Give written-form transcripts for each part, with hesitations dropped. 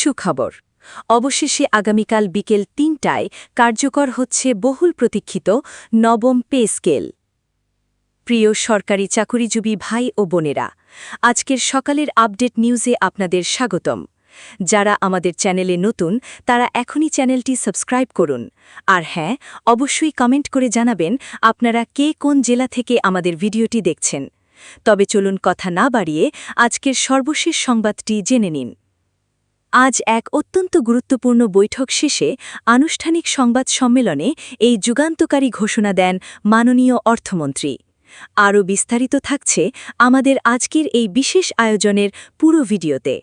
সুখবর। অবশেষে আগামীকাল বিকেল ৩টায় কার্যকর হচ্ছে বহুল প্রতীক্ষিত নবম পে স্কেল। প্রিয় সরকারি চাকুরিজীবী ভাই ও বোনেরা, আজকের সকালের আপডেট নিউজে আপনাদের স্বাগতম। যারা আমাদের চ্যানেলে নতুন তারা এখনই চ্যানেলটি সাবস্ক্রাইব করুন। আর হ্যাঁ, অবশ্যই কমেন্ট করে জানাবেন আপনারা কে কোন জেলা থেকে আমাদের ভিডিওটি দেখছেন। তবে চলুন কথা না বাড়িয়ে আজকের সর্বশেষ সংবাদটি জেনে নিন। আজ এক অত্যন্ত গুরুত্বপূর্ণ বৈঠক শেষে আনুষ্ঠানিক সংবাদ সম্মেলনে এই যুগান্তকারী ঘোষণা দেন মাননীয় অর্থমন্ত্রী। আরও বিস্তারিত থাকছে আমাদের আজকের এই বিশেষ আয়োজনের পুরো ভিডিওতে।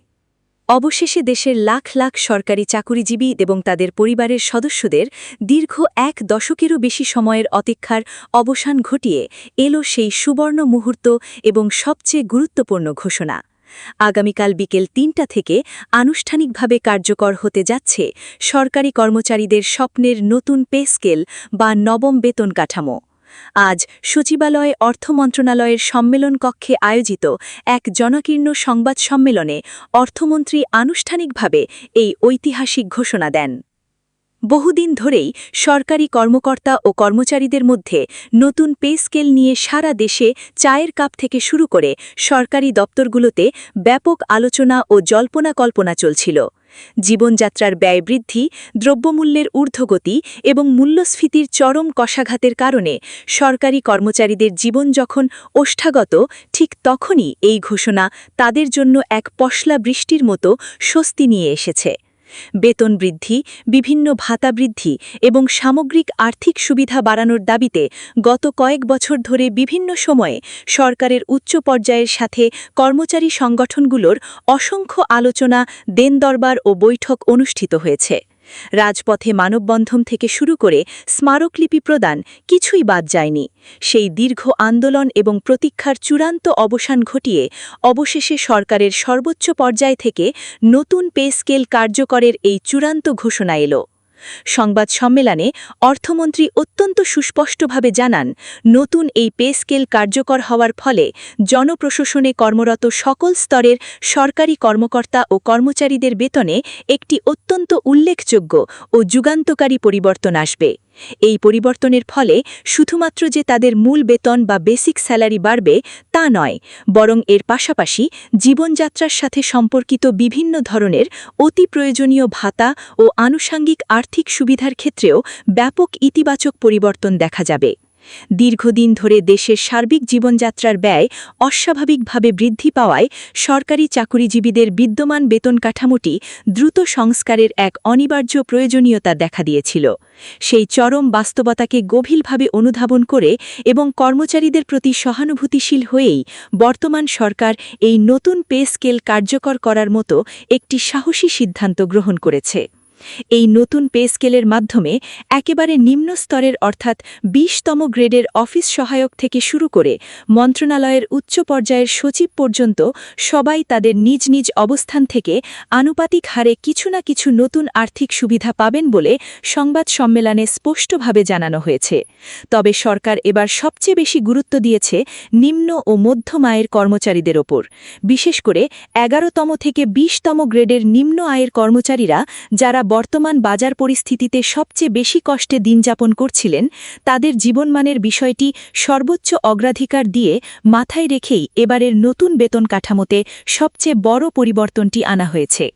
অবশেষে দেশের লাখ লাখ সরকারি চাকুরিজীবী এবং তাদের পরিবারের সদস্যদের দীর্ঘ এক দশকেরও বেশি সময়ের অপেক্ষার অবসান ঘটিয়ে এলো সেই সুবর্ণ মুহূর্ত এবং সবচেয়ে গুরুত্বপূর্ণ ঘোষণা। আগামীকাল বিকেল ৩টা থেকে আনুষ্ঠানিকভাবে কার্যকর হতে যাচ্ছে সরকারি কর্মচারীদের স্বপ্নের নতুন পে স্কেল বা নবম বেতন কাঠামো। আজ সচিবালয়ে অর্থ মন্ত্রণালয়ের সম্মেলন কক্ষে আয়োজিত এক জনাকীর্ণ সংবাদ সম্মেলনে অর্থমন্ত্রী আনুষ্ঠানিকভাবে এই ঐতিহাসিক ঘোষণা দেন। বহুদিন ধরেই সরকারি কর্মকর্তা ও কর্মচারীদের মধ্যে নতুন পে স্কেল নিয়ে সারা দেশে চায়ের কাপ থেকে শুরু করে সরকারি দপ্তরগুলোতে ব্যাপক আলোচনা ও জল্পনা কল্পনা চলছিল। জীবনযাত্রার ব্যয় বৃদ্ধি, দ্রব্যমূল্যের ঊর্ধ্বগতি এবং মূল্যস্ফীতির চরম কষাঘাতের কারণে সরকারি কর্মচারীদের জীবন যখন ওষ্ঠাগত, ঠিক তখনই এই ঘোষণা তাদের জন্য এক পশলা বৃষ্টির মতো স্বস্তি নিয়ে এসেছে। বেতন বৃদ্ধি, বিভিন্ন ভাতা বৃদ্ধি এবং সামগ্রিক আর্থিক সুবিধা বাড়ানোর দাবিতে গত কয়েক বছর ধরে বিভিন্ন সময়ে সরকারের উচ্চ পর্যায়ের সাথে কর্মচারী সংগঠনগুলোর অসংখ্য আলোচনা, দেনদরবার ও বৈঠক অনুষ্ঠিত হয়েছে। রাজপথে মানববন্ধন থেকে শুরু করে স্মারকলিপি প্রদান কিছুই বাদ যায়নি। সেই দীর্ঘ আন্দোলন এবং প্রতীক্ষার চূড়ান্ত অবসান ঘটিয়ে অবশেষে সরকারের সর্বোচ্চ পর্যায় থেকে নতুন পে স্কেল কার্যকরের এই চূড়ান্ত ঘোষণা এলো। সংবাদ সম্মেলনে অর্থমন্ত্রী অত্যন্ত সুস্পষ্টভাবে জানান, নতুন এই পে স্কেল কার্যকর হওয়ার ফলে জনপ্রশাসনে কর্মরত সকল স্তরের সরকারি কর্মকর্তা ও কর্মচারীদের বেতনে একটি অত্যন্ত উল্লেখযোগ্য ও যুগান্তকারী পরিবর্তন আসবে। এই পরিবর্তনের ফলে শুধুমাত্র যে তাদের মূল বেতন বা বেসিক স্যালারি বাড়বে তা নয়, বরং এর পাশাপাশি জীবনযাত্রার সাথে সম্পর্কিত বিভিন্ন ধরনের অতি প্রয়োজনীয় ভাতা ও আনুষঙ্গিক আর্থিক সুবিধার ক্ষেত্রেও ব্যাপক ইতিবাচক পরিবর্তন দেখা যাবে। দীর্ঘদিন ধরে দেশের সার্বিক জীবনযাত্রার ব্যয় অস্বাভাবিকভাবে বৃদ্ধি পাওয়ায় সরকারি চাকুরিজীবীদের বিদ্যমান বেতন কাঠামোটি দ্রুত সংস্কারের এক অনিবার্য প্রয়োজনীয়তা দেখা দিয়েছিল। সেই চরম বাস্তবতাকে গভীরভাবে অনুধাবন করে এবং কর্মচারীদের প্রতি সহানুভূতিশীল হয়েই বর্তমান সরকার এই নতুন পে স্কেল কার্যকর করার মতো একটি সাহসী সিদ্ধান্ত গ্রহণ করেছে। এই নতুন পে স্কেলের মাধ্যমে একেবারে নিম্ন স্তরের অর্থাৎ ২০তম গ্রেডের অফিস সহায়ক থেকে শুরু করে মন্ত্রণালয়ের উচ্চ পর্যায়ের সচিব পর্যন্ত সবাই তাদের নিজ নিজ অবস্থান থেকে আনুপাতিক হারে কিছু না কিছু নতুন আর্থিক সুবিধা পাবেন বলে সংবাদ সম্মেলনে স্পষ্টভাবে জানানো হয়েছে। তবে সরকার এবার সবচেয়ে বেশি গুরুত্ব দিয়েছে নিম্ন ও মধ্যম আয়ের কর্মচারীদের ওপর। বিশেষ করে ১১তম থেকে ২০তম গ্রেডের নিম্ন আয়ের কর্মচারীরা, যারা বর্তমান বাজার পরিস্থিতিতে সবচেয়ে বেশি কষ্টে দিনযাপন করছিলেন, তাদের জীবনমানের বিষয়টি সর্বোচ্চ অগ্রাধিকার দিয়ে মাথায় রেখেই এবারের নতুন বেতন কাঠামোতে সবচেয়ে বড় পরিবর্তনটি আনা হয়েছে।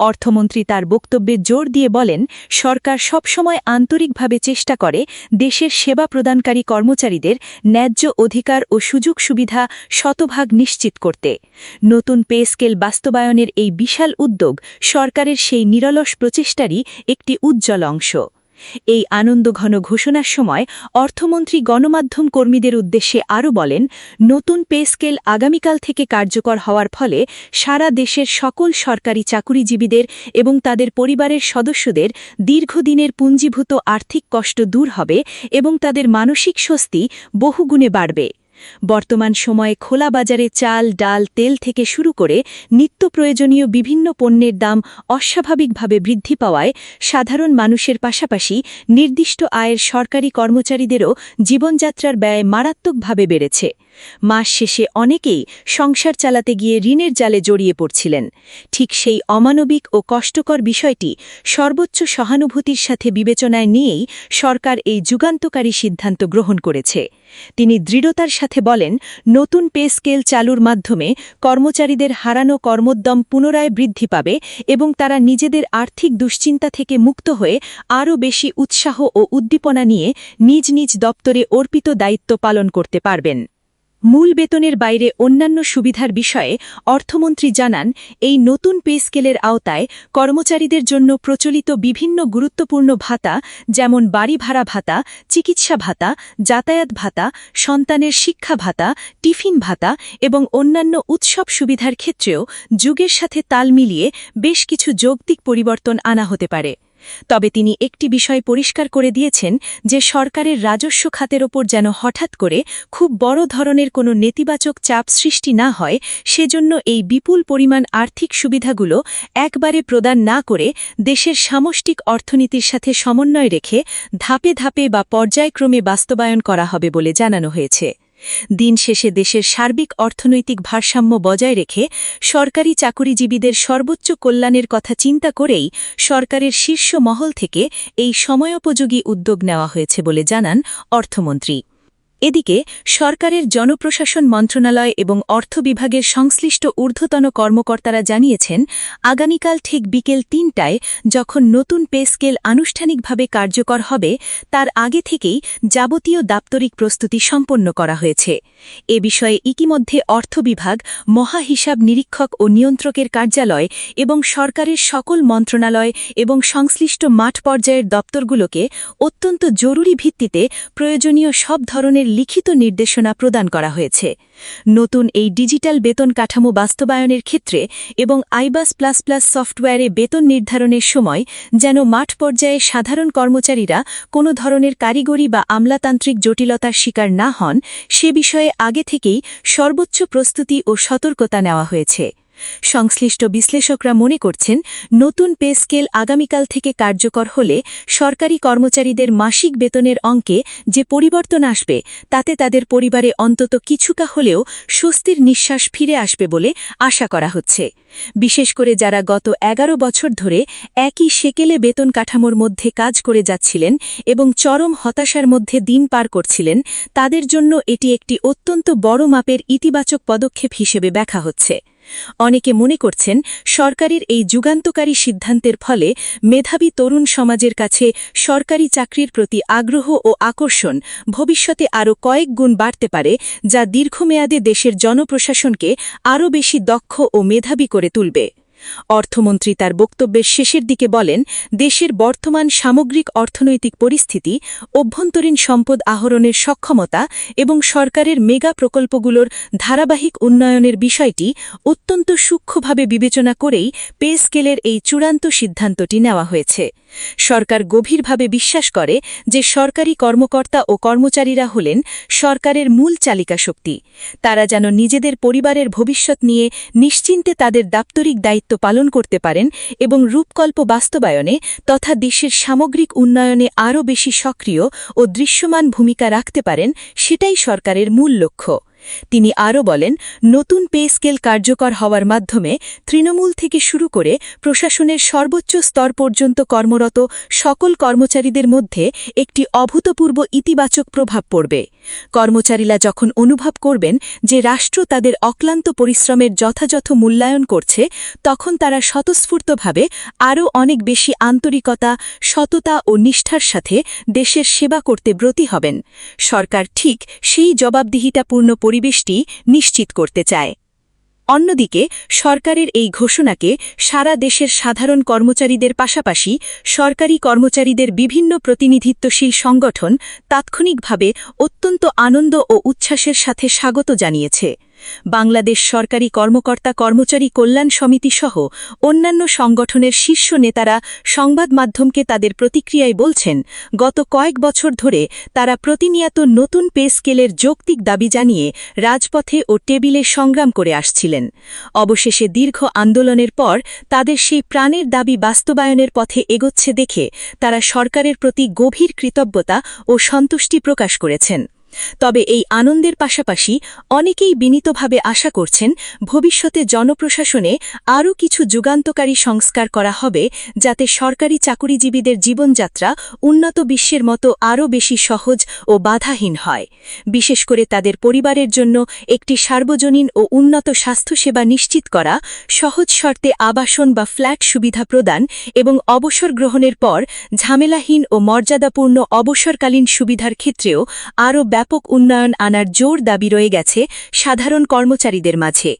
অর্থমন্ত্রী তার বক্তব্যে জোর দিয়ে বলেন, সরকার সবসময় আন্তরিকভাবে চেষ্টা করে দেশের সেবা প্রদানকারী কর্মচারীদের ন্যায্য অধিকার ও সুযোগ সুবিধা শতভাগ নিশ্চিত করতে। নতুন পে স্কেল বাস্তবায়নের এই বিশাল উদ্যোগ সরকারের সেই নিরলস প্রচেষ্টারই একটি উজ্জ্বল অংশ। এই আনন্দঘন ঘোষণার সময় অর্থমন্ত্রী গণমাধ্যম কর্মীদের উদ্দেশ্যে আরও বলেন, নতুন পে স্কেল আগামীকাল থেকে কার্যকর হওয়ার ফলে সারা দেশের সকল সরকারি চাকুরিজীবীদের এবং তাদের পরিবারের সদস্যদের দীর্ঘদিনের পুঞ্জীভূত আর্থিক কষ্ট দূর হবে এবং তাদের মানসিক স্বস্তি বহুগুণে বাড়বে। বর্তমান সময়ে খোলা বাজারে চাল, ডাল, তেল থেকে শুরু করে নিত্য প্রয়োজনীয় বিভিন্ন পণ্যের দাম অস্বাভাবিকভাবে বৃদ্ধি পাওয়ায় সাধারণ মানুষের পাশাপাশি নির্দিষ্ট আয়ের সরকারি কর্মচারীদেরও জীবনযাত্রার ব্যয় মারাত্মকভাবে বেড়েছে। মাস শেষে অনেকেই সংসার চালাতে গিয়ে ঋণের জালে জড়িয়ে পড়ছিলেন। ঠিক সেই অমানবিক ও কষ্টকর বিষয়টি সর্বোচ্চ সহানুভূতির সাথে বিবেচনায় নিয়েই সরকার এই যুগান্তকারী সিদ্ধান্ত গ্রহণ করেছে। তিনি দৃঢ়তার সাথে বলেন, নতুন পে স্কেল চালুর মাধ্যমে কর্মচারীদের হারানো কর্মোদ্যম পুনরায় বৃদ্ধি পাবে এবং তারা নিজেদের আর্থিক দুশ্চিন্তা থেকে মুক্ত হয়ে আরও বেশি উৎসাহ ও উদ্দীপনা নিয়ে নিজ নিজ দপ্তরে অর্পিত দায়িত্ব পালন করতে পারবেন। মূল বেতনের বাইরে অন্যান্য সুবিধার বিষয়ে অর্থমন্ত্রী জানান, এই নতুন পে স্কেলের আওতায় কর্মচারীদের জন্য প্রচলিত বিভিন্ন গুরুত্বপূর্ণ ভাতা যেমন বাড়ি ভাড়া ভাতা, চিকিৎসা ভাতা, যাতায়াত ভাতা, সন্তানের শিক্ষা ভাতা, টিফিন ভাতা এবং অন্যান্য উৎসব সুবিধার ক্ষেত্রেও যুগের সাথে তাল মিলিয়ে বেশ কিছু যৌক্তিক পরিবর্তন আনা হতে পারে। তবে তিনি একটি বিষয় পরিষ্কার করে দিয়েছেন যে সরকারের রাজস্ব খাতের ওপর যেন হঠাৎ করে খুব বড় ধরনের কোনো নেতিবাচক চাপ সৃষ্টি না হয়, সেজন্য এই বিপুল পরিমাণ আর্থিক সুবিধাগুলো একবারে প্রদান না করে দেশের সামষ্টিক অর্থনীতির সাথে সমন্বয় রেখে ধাপে ধাপে বা পর্যায়ক্রমে বাস্তবায়ন করা হবে বলে জানানো হয়েছে। দিন শেষে দেশের সার্বিক অর্থনৈতিক ভারসাম্য বজায় রেখে সরকারি চাকুরিজীবীদের সর্বোচ্চ কল্যাণের কথা চিন্তা করেই সরকারের শীর্ষ মহল থেকে এই সময়োপযোগী উদ্যোগ নেওয়া হয়েছে বলে জানান অর্থমন্ত্রী। এদিকে সরকারের জনপ্রশাসন মন্ত্রণালয় এবং অর্থ বিভাগের সংশ্লিষ্ট ঊর্ধ্বতন কর্মকর্তারা জানিয়েছেন, আগামীকাল ঠিক বিকেল ৩টায় যখন নতুন পে স্কেল আনুষ্ঠানিকভাবে কার্যকর হবে তার আগে থেকেই যাবতীয় দাপ্তরিক প্রস্তুতি সম্পন্ন করা হয়েছে। এ বিষয়ে ইতিমধ্যে অর্থ বিভাগ, মহাহিসাব নিরীক্ষক ও নিয়ন্ত্রকের কার্যালয় এবং সরকারের সকল মন্ত্রণালয় এবং সংশ্লিষ্ট মাঠ পর্যায়ের দপ্তরগুলোকে অত্যন্ত জরুরি ভিত্তিতে প্রয়োজনীয় সব ধরনের লিখিত নির্দেশনা প্রদান করা হয়েছে। নতুন এই ডিজিটাল বেতন কাঠামো বাস্তবায়নের ক্ষেত্রে এবং আইবাস প্লাস প্লাস সফটওয়্যারে বেতন নির্ধারণের সময় যেন মাঠ পর্যায়ে সাধারণ কর্মচারীরা কোনো ধরনের কারিগরি বা আমলাতান্ত্রিক জটিলতার শিকার না হন, সে বিষয়ে আগে থেকেই সর্বোচ্চ প্রস্তুতি ও সতর্কতা নেওয়া হয়েছে। সংশ্লিষ্ট বিশ্লেষকরা মনে করছেন, নতুন পে স্কেল আগামীকাল থেকে কার্যকর হলে সরকারি কর্মচারীদের মাসিক বেতনের অঙ্কে যে পরিবর্তন আসবে তাতে তাদের পরিবারে অন্তত কিছুটা হলেও স্বস্তির নিঃশ্বাস ফিরে আসবে বলে আশা করা হচ্ছে। বিশেষ করে যারা গত ১১ বছর ধরে একই সেকেলে বেতন কাঠামোর মধ্যে কাজ করে যাচ্ছিলেন এবং চরম হতাশার মধ্যে দিন পার করছিলেন, তাদের জন্য এটি একটি অত্যন্ত বড় মাপের ইতিবাচক পদক্ষেপ হিসেবে দেখা হচ্ছে। অনেকে মনে করছেন, সরকারের এই যুগান্তকারী সিদ্ধান্তের ফলে মেধাবী তরুণ সমাজের কাছে সরকারি চাকরির প্রতি আগ্রহ ও আকর্ষণ ভবিষ্যতে আরও কয়েক গুণ বাড়তে পারে, যা দীর্ঘমেয়াদে দেশের জনপ্রশাসনকে আরও বেশি দক্ষ ও মেধাবী করে তুলবে। অর্থমন্ত্রী তার বক্তব্যের শেষের দিকে বলেন, দেশের বর্তমান সামগ্রিক অর্থনৈতিক পরিস্থিতি, অভ্যন্তরীণ সম্পদ আহরণের সক্ষমতা এবং সরকারের মেগা প্রকল্পগুলোর ধারাবাহিক উন্নয়নের বিষয়টি অত্যন্ত সূক্ষ্মভাবে বিবেচনা করেই পে স্কেলের এই চূড়ান্ত সিদ্ধান্তটি নেওয়া হয়েছে। সরকার গভীরভাবে বিশ্বাস করে যে সরকারি কর্মকর্তা ও কর্মচারীরা হলেন সরকারের মূল চালিকা শক্তি। তারা যেন নিজেদের পরিবারের ভবিষ্যৎ নিয়ে নিশ্চিন্তে তাদের দাপ্তরিক দায়িত্ব পালন করতে পারেন এবং রূপকল্প বাস্তবায়নে তথা দেশের সামগ্রিক উন্নয়নে আরও বেশি সক্রিয় ও দৃশ্যমান ভূমিকা রাখতে পারেন, সেটাই সরকারের মূল লক্ষ্য। তিনি আরও বলেন, নতুন পে স্কেল কার্যকর হওয়ার মাধ্যমে তৃণমূল থেকে শুরু করে প্রশাসনের সর্বোচ্চ স্তর পর্যন্ত কর্মরত সকল কর্মচারীদের মধ্যে একটি অভূতপূর্ব ইতিবাচক প্রভাব পড়বে। কর্মচারীরা যখন অনুভব করবেন যে রাষ্ট্র তাদের অক্লান্ত পরিশ্রমের যথাযথ মূল্যায়ন করছে, তখন তারা স্বতঃস্ফূর্তভাবে আরও অনেক বেশি আন্তরিকতা, সততা ও নিষ্ঠার সাথে দেশের সেবা করতে ব্রতী হবেন। সরকার ঠিক সেই জবাবদিহিতাপূর্ণ পরিবেশটি নিশ্চিত করতে চায়। অন্যদিকে সরকারের এই ঘোষণাকে সারা দেশের সাধারণ কর্মচারীদের পাশাপাশি সরকারি কর্মচারীদের বিভিন্ন প্রতিনিধিত্বশীল সংগঠন তাৎক্ষণিকভাবে অত্যন্ত আনন্দ ও উচ্ছ্বাসের সাথে স্বাগত জানিয়েছে। বাংলাদেশ সরকারি কর্মকর্তা কর্মচারী কল্যাণ সমিতি সহ অন্যান্য সংগঠনের শীর্ষ নেতারা সংবাদ মাধ্যমকে তাদের প্রতিক্রিয়ায় বলছেন, গত কয়েক বছর ধরে তারা প্রতিনিয়ত নতুন পে স্কেলের যৌক্তিক দাবি জানিয়ে রাজপথে ও টেবিলে সংগ্রাম করে আসছিলেন। অবশেষে দীর্ঘ আন্দোলনের পর তাদের সেই প্রাণের দাবি বাস্তবায়নের পথে এগোচ্ছে দেখে তারা সরকারের প্রতি গভীর কৃতজ্ঞতা ও সন্তুষ্টি প্রকাশ করেছেন। তবে এই আনন্দের পাশাপাশি অনেকেই বিনীতভাবে আশা করছেন ভবিষ্যতে জনপ্রশাসনে আরও কিছু যুগান্তকারী সংস্কার করা হবে যাতে সরকারি চাকুরিজীবীদের জীবনযাত্রা উন্নত বিশ্বের মতো আরও বেশি সহজ ও বাধাহীন হয়, বিশেষ করে তাদের পরিবারের জন্য একটি সার্বজনীন ও উন্নত স্বাস্থ্যসেবা নিশ্চিত করা, সহজ শর্তে আবাসন বা ফ্ল্যাট সুবিধা প্রদান এবং অবসর গ্রহণের পর ঝামেলাহীন ও মর্যাদাপূর্ণ অবসরকালীন সুবিধার ক্ষেত্রেও আরও ব্যাপক উন্নয়ন আনার জোর দাবি রয়ে গেছে সাধারণ কর্মচারীদের মাঝে।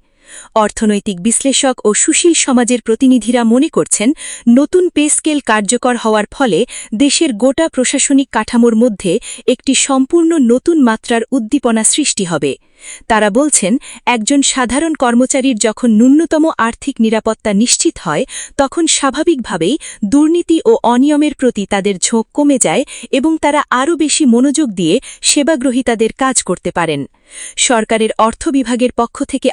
অর্থনৈতিক বিশ্লেষক ও সুশীল সমাজের প্রতিনিধিরা মনে করছেন, নতুন পে স্কেল কার্যকর হওয়ার ফলে দেশের গোটা প্রশাসনিক কাঠামোর মধ্যে একটি সম্পূর্ণ নতুন মাত্রার উদ্দীপনা সৃষ্টি হবে। তারা বলছেন, একজন সাধারণ কর্মচারীর যখন ন্যূনতম আর্থিক নিরাপত্তা নিশ্চিত হয়, তখন স্বাভাবিকভাবেই দুর্নীতি ও অনিয়মের প্রতি তাদের ঝোঁক কমে যায় এবং তারা আরও বেশি মনোযোগ দিয়ে সেবাগ্রহীতাদের কাজ করতে পারেন। সরকারের অর্থ বিভাগের পক্ষ থেকে